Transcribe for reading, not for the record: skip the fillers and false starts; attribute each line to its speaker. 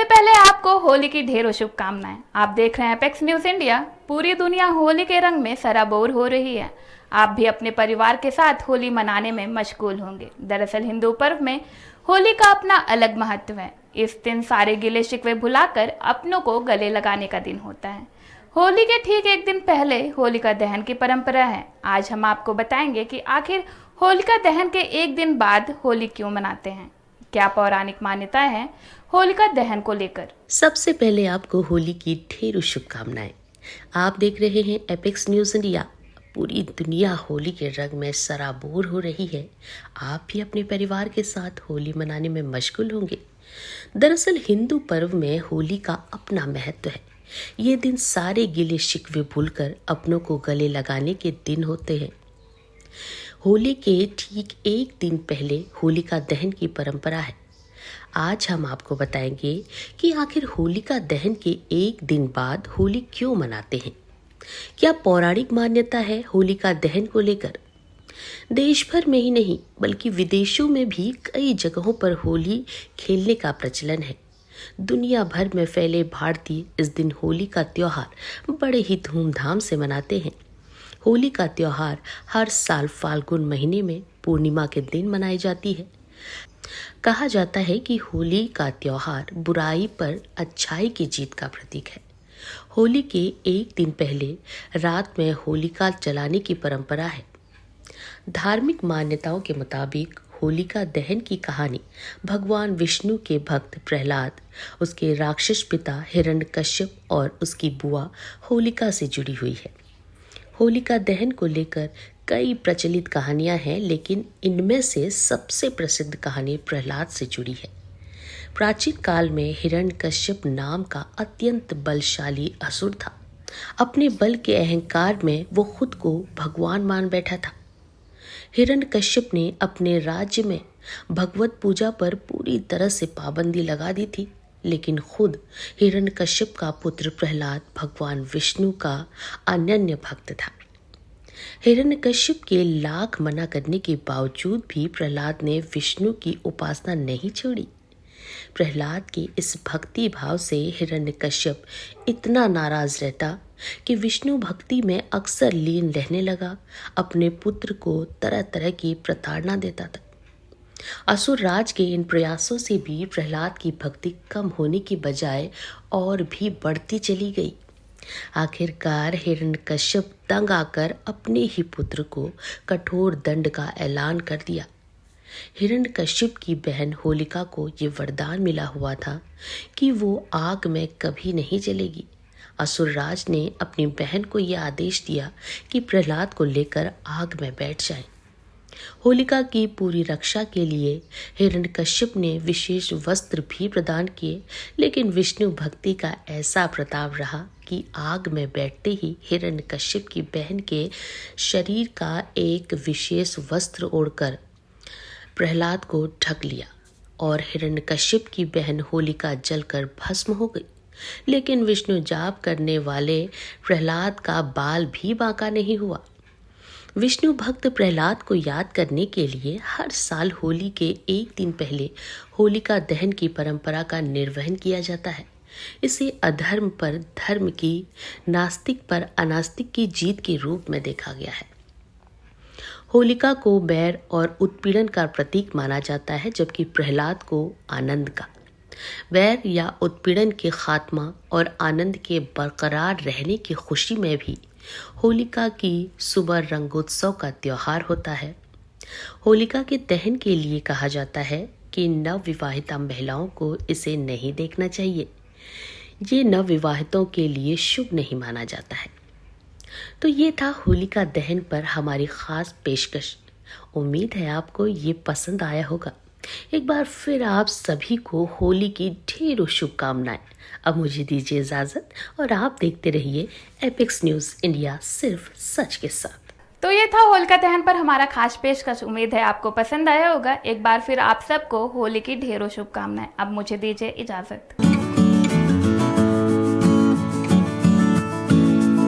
Speaker 1: सबसे पहले आपको होली की ढेरों शुभकामनाएं। आप देख रहे हैं एपेक्स न्यूज इंडिया। पूरी दुनिया होली के रंग में सराबोर हो रही है। आप भी अपने परिवार के साथ होली मनाने में मशगूल होंगे। दरअसल हिंदू पर्व में होली का अपना अलग महत्व है। इस दिन सारे गिले शिकवे भुलाकर अपनों को गले लगाने का दिन होता है। होली के ठीक एक दिन पहले होलिका दहन की परंपरा है। आज हम आपको बताएंगे कि आखिर होलिका दहन के एक दिन बाद होली क्यों मनाते हैं, क्या पौराणिक मान्यताएं हैं होलिका दहन को लेकर।
Speaker 2: सबसे पहले आपको होली की ढेरों शुभकामनाएं। आप देख रहे हैं एपेक्स न्यूज इंडिया। पूरी दुनिया होली के रंग में सराबोर हो रही है। आप भी अपने परिवार के साथ होली मनाने में मशगूल होंगे। दरअसल हिंदू पर्व में होली का अपना महत्व है। ये दिन सारे गिले शिकवे भूलकर अपनों को गले लगाने के दिन होते हैं। होली के ठीक एक दिन पहले होलिका दहन की परंपरा है। आज हम आपको बताएंगे कि आखिर होलिका दहन के एक दिन बाद होली क्यों मनाते हैं। क्या पौराणिक मान्यता है होलिका दहन को लेकर। देश भर में ही नहीं बल्कि विदेशों में भी कई जगहों पर होली खेलने का प्रचलन है। दुनिया भर में फैले भारतीय इस दिन होली का त्योहार बड़े ही धूमधाम से मनाते हैं। होली का त्योहार हर साल फाल्गुन महीने में पूर्णिमा के दिन मनाई जाती है। कहा जाता है कि होली का त्योहार बुराई पर अच्छाई की जीत का प्रतीक है। होली के एक दिन पहले रात में होलिका जलाने की परंपरा है। धार्मिक मान्यताओं के मुताबिक होलिका दहन की कहानी भगवान विष्णु के भक्त प्रहलाद, उसके राक्षस पिता हिरण्यकश्यप और उसकी बुआ होलिका से जुड़ी हुई है। होलिका दहन को लेकर कई प्रचलित कहानियां हैं, लेकिन इनमें से सबसे प्रसिद्ध कहानी प्रहलाद से जुड़ी है। प्राचीन काल में हिरण्यकश्यप नाम का अत्यंत बलशाली असुर था। अपने बल के अहंकार में वो खुद को भगवान मान बैठा था। हिरण्यकश्यप ने अपने राज्य में भगवत पूजा पर पूरी तरह से पाबंदी लगा दी थी, लेकिन खुद हिरण्यकश्यप का पुत्र प्रहलाद भगवान विष्णु का अनन्य भक्त था। हिरण्यकश्यप के लाख मना करने के बावजूद भी प्रहलाद ने विष्णु की उपासना नहीं छोड़ी। प्रहलाद के इस भक्ति भाव से हिरण्यकश्यप इतना नाराज रहता कि विष्णु भक्ति में अक्सर लीन रहने लगा। अपने पुत्र को तरह तरह की प्रताड़ना देता था। असुर राज के इन प्रयासों से भी प्रहलाद की भक्ति कम होने की बजाय और भी बढ़ती चली गई। आखिरकार हिरण्यकश्यप तंग आकर अपने ही पुत्र को कठोर दंड का ऐलान कर दिया। हिरण्यकश्यप की बहन होलिका को ये वरदान मिला हुआ था कि वो आग में कभी नहीं जलेगी। असुरराज ने अपनी बहन को यह आदेश दिया कि प्रहलाद को लेकर आग में बैठ जाए। होलिका की पूरी रक्षा के लिए हिरण्यकश्यप ने विशेष वस्त्र भी प्रदान किए, लेकिन विष्णु भक्ति का ऐसा प्रताप रहा कि आग में बैठते ही हिरण्यकश्यप की बहन के शरीर का एक विशेष वस्त्र ओढ़कर प्रहलाद को ढक लिया और हिरण्यकश्यप की बहन होलिका जलकर भस्म हो गई। लेकिन विष्णु जाप करने वाले प्रहलाद का बाल भी बांका नहीं हुआ। विष्णु भक्त प्रहलाद को याद करने के लिए हर साल होली के एक दिन पहले होलिका दहन की परंपरा का निर्वहन किया जाता है। इसे अधर्म पर धर्म की, नास्तिक पर अनास्तिक की जीत के रूप में देखा गया है। होलिका को बैर और उत्पीड़न का प्रतीक माना जाता है, जबकि प्रहलाद को आनंद का। वैर या उत्पीड़न के खात्मा और आनंद के बरकरार रहने की खुशी में भी होलिका की सुबह रंगोत्सव का त्योहार होता है। होलिका के दहन के लिए कहा जाता है कि नवविवाहिता महिलाओं को इसे नहीं देखना चाहिए। ये नवविवाहितों के लिए शुभ नहीं माना जाता है। तो ये था होलिका दहन पर हमारी खास पेशकश। उम्मीद है आपको ये पसंद आया होगा। एक बार फिर आप सभी को होली की ढेरों शुभकामनाएं। अब मुझे दीजिए इजाजत और आप देखते रहिए एपेक्स न्यूज इंडिया, सिर्फ सच के साथ।
Speaker 1: तो ये था होलिका दहन पर हमारा खास पेशकश। उम्मीद है आपको पसंद आया होगा। एक बार फिर आप सबको होली की ढेरों शुभकामनाएं। अब मुझे दीजिए इजाजत।